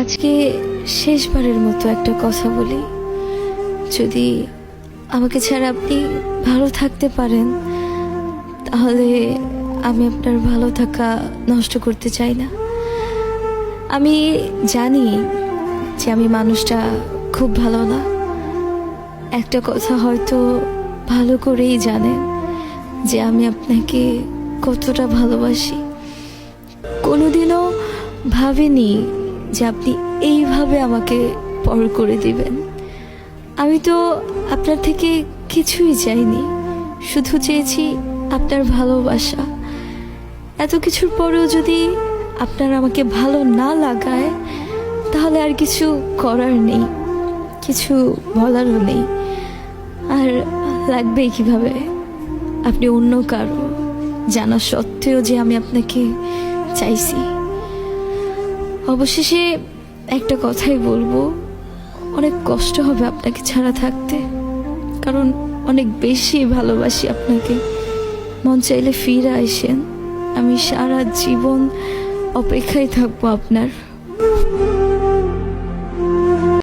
আজকে শেষবারের মতো একটা কথা বলি, যদি আমাকে ছাড়া আপনি ভালো থাকতে পারেন তাহলে আমি আপনার ভালো থাকা নষ্ট করতে চাই না। আমি জানি যে আমি মানুষটা খুব ভালো না, একটা কথা হয়তো ভালো করেই জানেন যে আমি আপনাকে কতটা ভালোবাসি। কোনোদিনও ভাবিনি যে আপনি এইভাবে আমাকে পর করে দিবেন। আমি তো আপনার থেকে কিছুই চাইনি, শুধু চেয়েছি আপনার ভালোবাসা। এত কিছুর পরেও যদি আপনার আমাকে ভালো না লাগায় তাহলে আর কিছু করার নেই, কিছু বলারও নেই। আর লাগবেই কিভাবে আপনি অন্য কারো জানা সত্ত্বেও যে আমি আপনাকে চাইছি। অবশেষে একটা কথাই বলবো, অনেক কষ্ট হবে আপনাকে ছাড়া থাকতে, কারণ অনেক বেশি ভালোবাসি আপনাকে। মন চাইলে ফিরে আসেন, আমি সারা জীবন অপেক্ষায় থাকবো আপনার।